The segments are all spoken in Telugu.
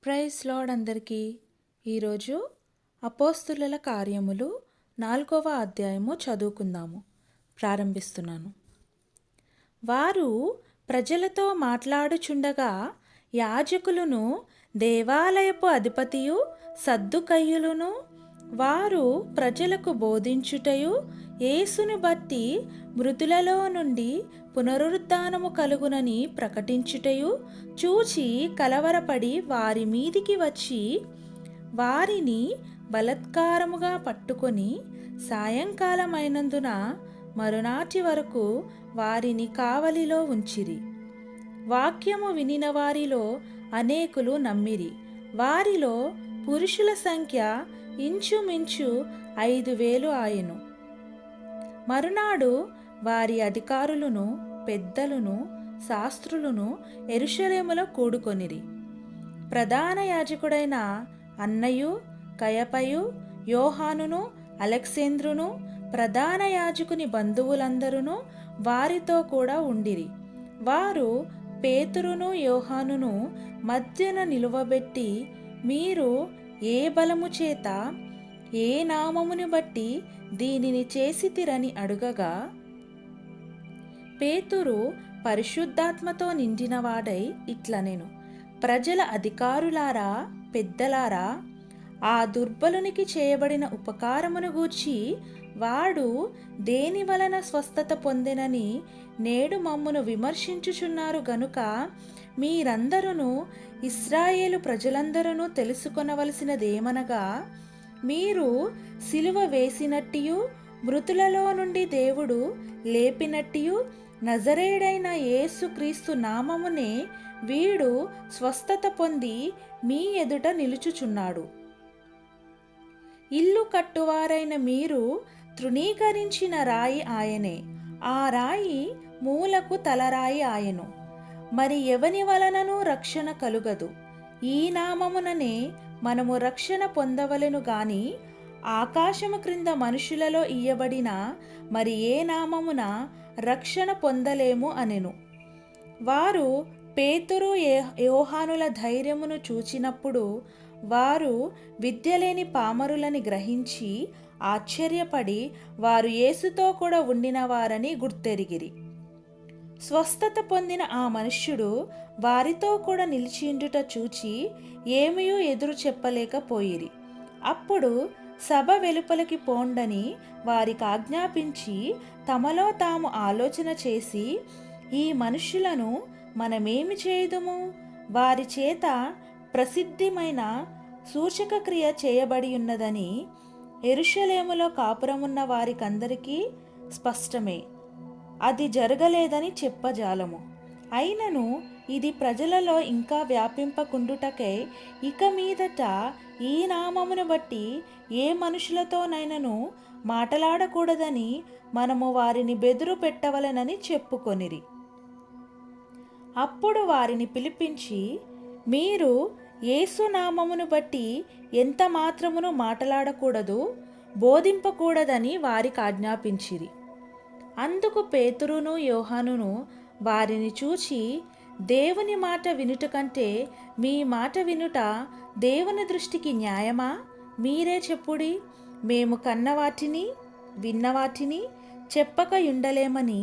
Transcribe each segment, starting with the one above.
ప్రైజ్ లార్డ్ అందరికీ. ఈరోజు అపోస్తుల కార్యములు 4వ అధ్యాయము చదువుకుందాము. ప్రారంభిస్తున్నాను. వారు ప్రజలతో మాట్లాడుచుండగా యాజకులను, దేవాలయపు అధిపతియు సద్దుకయ్యులను వారు ప్రజలకు బోధించుటయు, యేసుని బట్టి మృతులలో నుండి పునరుద్ధానము కలుగునని ప్రకటించుటయు చూచి కలవరపడి వారి మీదికి వచ్చి వారిని బలత్కారముగా పట్టుకొని సాయంకాలమైనందున మరునాటి వరకు వారిని కావలిలో ఉంచిరి. వాక్యము వినిన వారిలో అనేకులు నమ్మిరి. వారిలో పురుషుల సంఖ్య ఇంచుమించు 5,000 ఆయెను. మరునాడు వారి అధికారులను, పెద్దలను, శాస్త్రులను యెరూషలేములో కూడుకొనిరి. ప్రధాన యాజకుడైన అన్నయు, కయపయు, యోహానును, అలెగ్జాంద్రును, ప్రధాన యాజకుని బంధువులందరూ వారితో కూడా ఉండిరి. వారు పేతురును, యోహానును మధ్యన నిలువబెట్టి, మీరు ఏ బలము చేత, ఏ నామముని బట్టి దీనిని చేసితిరని అడుగగా, పేతురు పరిశుద్ధాత్మతో నిండినవాడై ఇట్లనెను, ప్రజల అధికారులారా, పెద్దలారా, ఆ దుర్బలునికి చేయబడిన ఉపకారమును గూర్చి వాడు దేని వలన స్వస్థత పొందెనని నేడు మమ్మును విమర్శించుచున్నారు గనుక మీరందరూ ఇశ్రాయేలు ప్రజలందరూ తెలుసుకొనవలసినదేమనగా, మీరు సిలువ వేసినట్టియు మృతులలో నుండి దేవుడు లేపినట్టియు నజరేయుడైన యేసు క్రీస్తు నామమునే వీడు స్వస్థత పొంది మీ ఎదుట నిలుచుచున్నాడు. ఇల్లు కట్టువారైన మీరు తృణీకరించిన రాయి ఆయనే. ఆ రాయి మూలకు తలరాయి ఆయను. మరి ఎవని వలనను రక్షణ కలుగదు. ఈ నామముననే మనము రక్షణ పొందవలెను గాని ఆకాశము క్రింద మనుషులలో ఇయ్యబడిన మరి ఏ నామమున రక్షణ పొందలేము అనెను. వారు పేతురు, యోహానుల ధైర్యమును చూచినప్పుడు వారు విద్యలేని పామరులని గ్రహించి ఆశ్చర్యపడి వారు యేసుతో కూడా ఉండిన వారని గుర్తెరిగిరి. స్వస్థత పొందిన ఆ మనుష్యుడు వారితో కూడా నిలిచిండుట చూచి ఏమీయూ ఎదురు చెప్పలేకపోయిరి. అప్పుడు సభ వెలుపలికి పోండని వారికి ఆజ్ఞాపించి తమలో తాము ఆలోచన చేసి, ఈ మనుష్యులను మనమేమి చేయుదుము? వారి చేత ప్రసిద్ధమైన సూచక క్రియ చేయబడి ఉన్నదని యెరూషలేములో కాపురమున్న వారికందరికీ స్పష్టమే. అది జరగలేదని చెప్పజాలము. అయినను ఇది ప్రజలలో ఇంకా వ్యాపింపకుండుటకై ఇక మీదట ఈ నామమును బట్టి ఏ మనుషులతోనైనను మాటలాడకూడదని మనము వారిని బెదురు పెట్టవలెనని చెప్పుకొనిరి. అప్పుడు వారిని పిలిపించి, మీరు యేసు నామమును బట్టి ఎంత మాత్రమును మాటలాడకూడదు, బోధింపకూడదని వారికి ఆజ్ఞాపించిరి. అందుకు పేతురును, యోహానును వారిని చూచి, దేవుని మాట వినుట కంటే మీ మాట వినుట దేవుని దృష్టికి న్యాయమా? మీరే చెప్పుడి. మేము కన్నవాటిని, విన్నవాటిని చెప్పక ఉండలేమని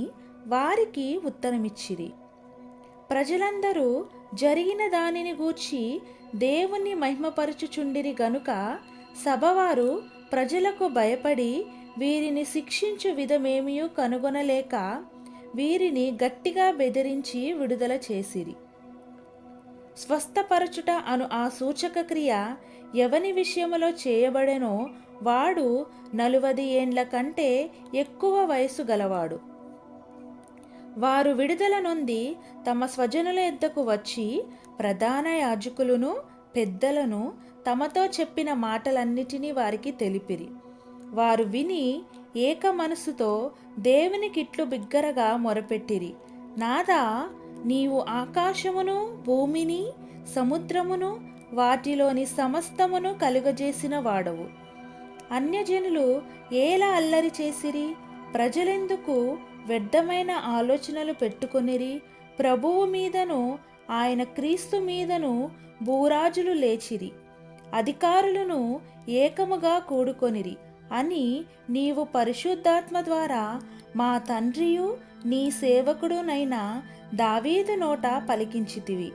వారికి ఉత్తరమిచ్చిరి. ప్రజలందరూ జరిగిన దానిని గూర్చి దేవుని మహిమపరచుచుండిరి గనుక సభవారు ప్రజలకు భయపడి వీరిని శిక్షించు విధమేమియూ కనుగొనలేక వీరిని గట్టిగా బెదిరించి విడుదల చేసిరి. స్వస్థపరచుట అను ఆ సూచక క్రియ ఎవని విషయములో చేయబడెనో వాడు 40 ఏండ్ల కంటే ఎక్కువ వయసు గలవాడు. వారు విడుదల నొంది తమ స్వజనుల యొద్దకు వచ్చి ప్రధాన యాజకులను, పెద్దలను తమతో చెప్పిన మాటలన్నిటినీ వారికి తెలిపిరి. వారు విని ఏక మనసుతో దేవునికిట్లు బిగ్గరగా మొరపెట్టిరి, నాదా, నీవు ఆకాశమును, భూమిని, సముద్రమును, వాటిలోని సమస్తమును కలుగజేసిన వాడవు. అన్యజనులు ఏలా అల్లరి చేసిరి? ప్రజలెందుకు వ్యర్థమైన ఆలోచనలు పెట్టుకొనిరి? ప్రభువు మీదను ఆయన క్రీస్తు మీదను భూరాజులు లేచిరి, అధికారులను ఏకముగా కూడుకొనిరి అని నీవు పరిశుద్ధాత్మ ద్వారా మా తండ్రియు నీ సేవకుడునైన దావీదు నోట పలికించితివి.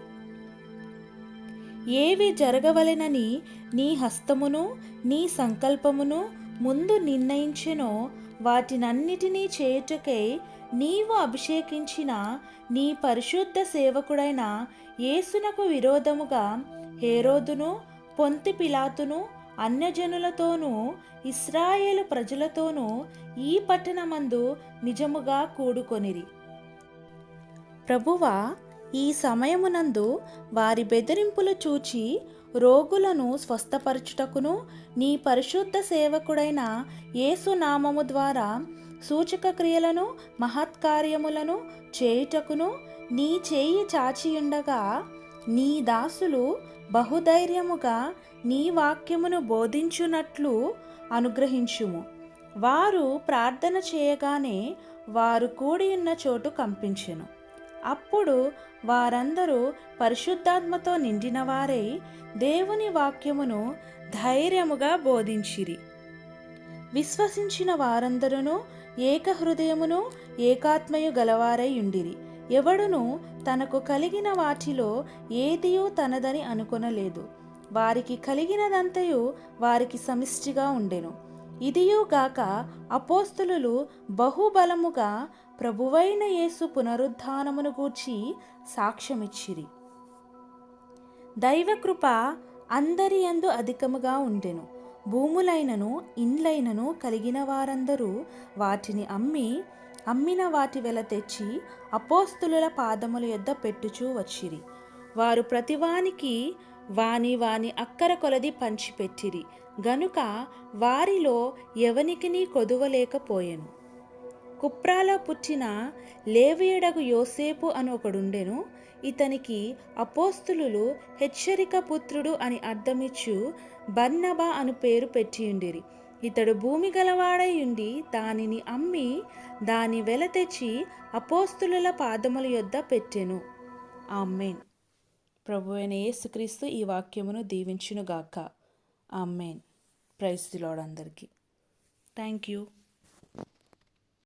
ఏవి జరగవలెనని నీ హస్తమును నీ సంకల్పమును ముందు నిర్ణయించెనో వాటినన్నిటినీ చేయుటకై నీవు అభిషేకించిన నీ పరిశుద్ధ సేవకుడైన యేసునకు విరోధముగా హేరోదును పొంతి పిలాతును అన్యజనులతోనూ ఇశ్రాయేలు ప్రజలతోనూ ఈ పట్టణమందు నిజముగా కూడుకొనిరి. ప్రభువా, ఈ సమయమునందు వారి బెదిరింపులు చూచి రోగులను స్వస్థపరచుటకును నీ పరిశుద్ధ సేవకుడైన యేసు నామము ద్వారా సూచక క్రియలను మహత్కార్యములను చేయుటకును నీ చేయి చాచియుండగా నీ దాసులు బహుధైర్యముగా నీ వాక్యమును బోధించునట్లు అనుగ్రహించుము. వారు ప్రార్థన చేయగానే వారు కూడియున్న చోటు కంపించెను. అప్పుడు వారందరూ పరిశుద్ధాత్మతో నిండిన వారై దేవుని వాక్యమును ధైర్యముగా బోధించిరి. విశ్వసించిన వారందరూ ఏకహృదయమును ఏకాత్మయు గలవారై ఉండిరి. ఎవడును తనకు కలిగిన వాటిలో ఏదియూ తనదని అనుకొనలేదు. వారికి కలిగినదంతయు వారికి సమిష్టిగా ఉండెను. ఇదియుగాక అపోస్తలులు బహుబలముగా ప్రభువైన యేసు పునరుద్ధానమును గూర్చి సాక్ష్యమిచ్చిరి. దైవకృప అందరి యందు అధికముగా ఉండెను. భూములైనను ఇండ్లైనను కలిగిన వారందరూ వాటిని అమ్మిన వాటి వెల తెచ్చి అపోస్తలుల పాదముల యొద్ద పెట్టుచూ వచ్చిరి. వారు ప్రతివానికి వాని అక్కర కొలది పంచిపెట్టిరి గనుక వారిలో ఎవనికిని కొదువలేకపోయెను. కుప్రాలో పుట్టిన లేవియుడగు యోసేపు అని ఒకడుండెను. ఇతనికి అపోస్తలులు హెచ్చరిక పుత్రుడు అని అర్థమిచ్చు బర్నబా అను పేరు పెట్టియుండిరి. ఇతడు భూమి గలవాడై ఉండి దానిని అమ్మి దాని వెల తెచ్చి అపోస్తలుల పాదముల యొద్ద పెట్టెను. ఆమేన్. ప్రభువైన యేసుక్రీస్తు ఈ వాక్యమును దీవించునుగాక. ఆమేన్. ప్రైజ్ ది లార్డ్ అందరికీ. Thank you.